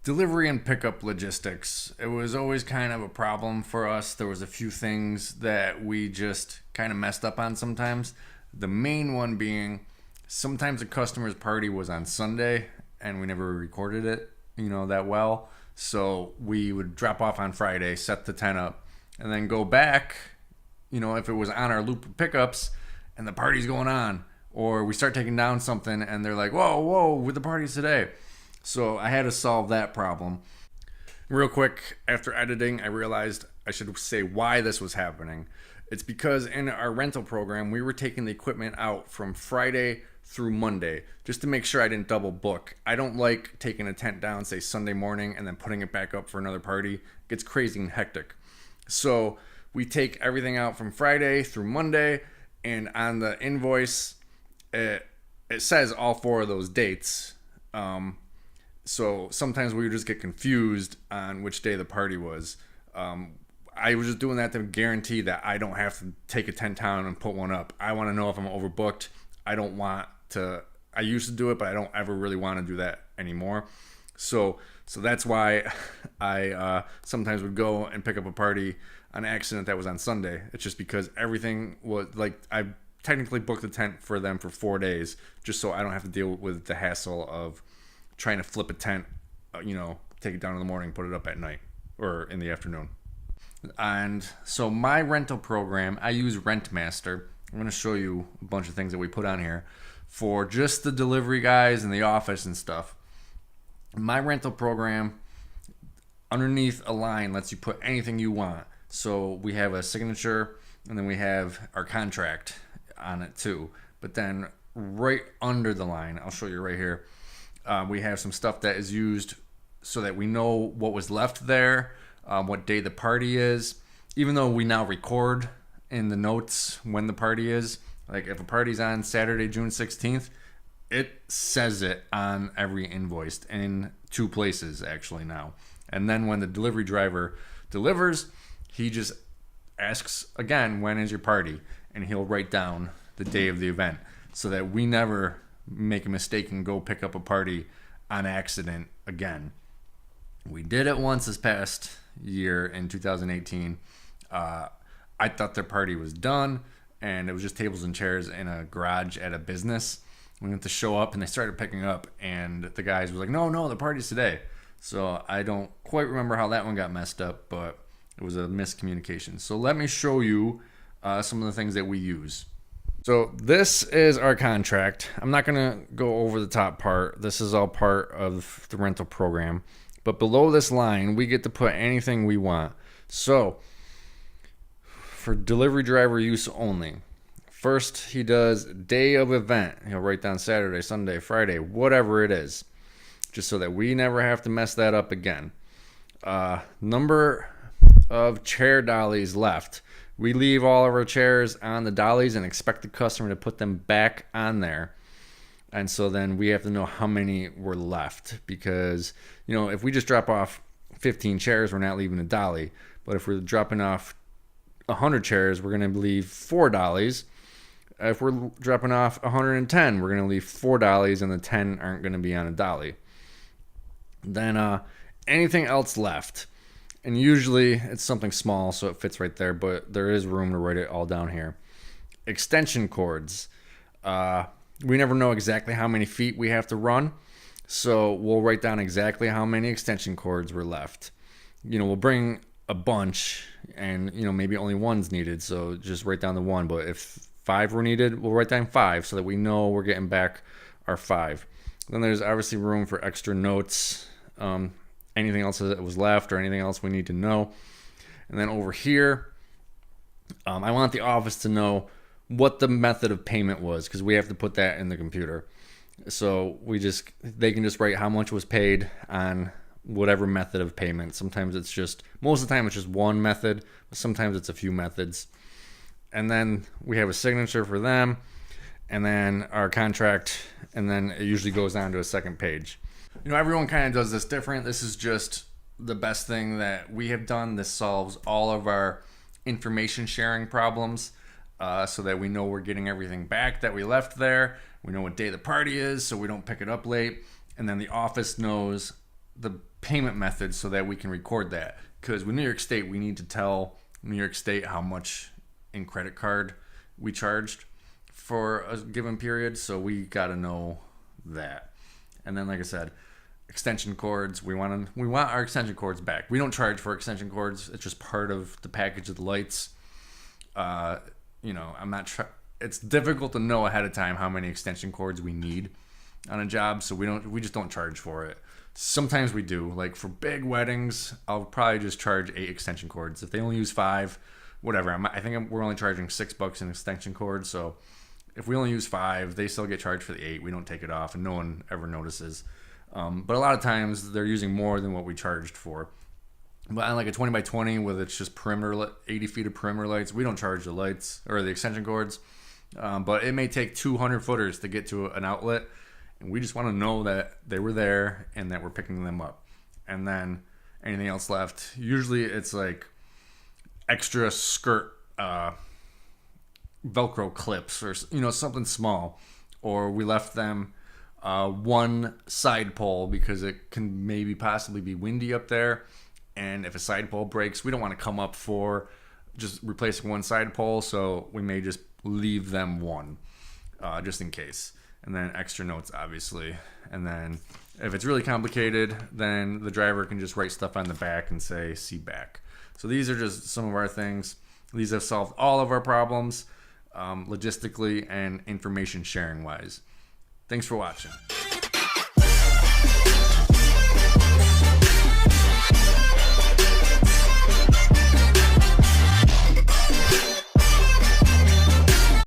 Delivery and pickup logistics. It was always kind of a problem for us. There was a few things that we just kind of messed up on sometimes. The main one being sometimes a customer's party was on Sunday and we never recorded it, that well. So we would drop off on Friday, set the tent up, and then go back, if it was on our loop of pickups and the party's going on. Or we start taking down something and they're like, whoa, with the parties today. So I had to solve that problem. Real quick, after editing, I realized I should say why this was happening. It's because in our rental program, we were taking the equipment out from Friday through Monday just to make sure I didn't double book. I don't like taking a tent down, say Sunday morning, and then putting it back up for another party. It gets crazy and hectic. So we take everything out from Friday through Monday, and on the invoice, it says all four of those dates. So sometimes we would just get confused on which day the party was. I was just doing that to guarantee that I don't have to take a tent down and put one up. I want to know if I'm overbooked. I don't want to. I used to do it, but I don't ever really want to do that anymore. So that's why I sometimes would go and pick up a party on accident that was on Sunday. It's just because everything was like I technically booked the tent for them for 4 days, just so I don't have to deal with the hassle of trying to flip a tent, take it down in the morning, put it up at night or in the afternoon. And so my rental program, I use Rentmaster. I'm going to show you a bunch of things that we put on here for just the delivery guys in the office and stuff. My rental program, underneath a line, lets you put anything you want. So we have a signature and then we have our contract on it too. But then right under the line, I'll show you right here, we have some stuff that is used so that we know what was left there, what day the party is. Even though we now record in the notes when the party is, like if a party's on Saturday, June 16th, it says it on every invoice in 2 places actually now. And then when the delivery driver delivers, he just asks again, when is your party? And he'll write down the day of the event so that we never make a mistake and go pick up a party on accident again. We did it once this past year in 2018. I thought their party was done and it was just tables and chairs in a garage at a business. We went to show up and they started picking up and the guys were like, no, the party's today. So I don't quite remember how that one got messed up, but it was a miscommunication. So let me show you some of the things that we use. So this is our contract. I'm not going to go over the top part. This is all part of the rental program. But below this line, we get to put anything we want. So for delivery driver use only, first he does day of event. He'll write down Saturday, Sunday, Friday, whatever it is, just so that we never have to mess that up again. Number of chair dollies left. We leave all of our chairs on the dollies and expect the customer to put them back on there. And so then we have to know how many were left because, if we just drop off 15 chairs, we're not leaving a dolly. But if we're dropping off 100 chairs, we're going to leave 4 dollies. If we're dropping off 110, we're going to leave 4 dollies and the 10 aren't going to be on a dolly. Then anything else left. And usually it's something small, so it fits right there, but there is room to write it all down here. Extension cords. We never know exactly how many feet we have to run, so we'll write down exactly how many extension cords were left. We'll bring a bunch, and maybe only one's needed, so just write down the one. But if 5 were needed, we'll write down 5 so that we know we're getting back our 5. Then there's obviously room for extra notes. Anything else that was left or anything else we need to know. And then over here, I want the office to know what the method of payment was because we have to put that in the computer. So they can just write how much was paid on whatever method of payment. Sometimes most of the time it's just one method, but sometimes it's a few methods. And then we have a signature for them and then our contract, and then it usually goes on to a second page. Everyone kind of does this different. This is just the best thing that we have done. This solves all of our information sharing problems so that we know we're getting everything back that we left there. We know what day the party is so we don't pick it up late. And then the office knows the payment methods so that we can record that. Because with New York State, we need to tell New York State how much in credit card we charged for a given period. So we got to know that. And then, like I said, extension cords. We want our extension cords back. We don't charge for extension cords. It's just part of the package of the lights. It's difficult to know ahead of time how many extension cords we need on a job, so we just don't charge for it. Sometimes we do. Like for big weddings, I'll probably just charge 8 extension cords. If they only use 5, whatever. We're only charging $6 an extension cord. So if we only use 5, they still get charged for the 8. We don't take it off, and no one ever notices. But a lot of times they're using more than what we charged for. But on like a 20 by 20 with it's just 80 feet of perimeter lights, we don't charge the lights or the extension cords. But it may take 200 footers to get to an outlet, and we just want to know that they were there and that we're picking them up. And then anything else left, usually it's like extra skirt Velcro clips or something small, or we left them one side pole because it can maybe possibly be windy up there, and if a side pole breaks, we don't want to come up for just replacing one side pole, so we may just leave them one just in case. And then extra notes, obviously. And then if it's really complicated, then the driver can just write stuff on the back and say see back. So these are just some of our things. These have solved all of our problems logistically and information sharing wise. Thanks for watching.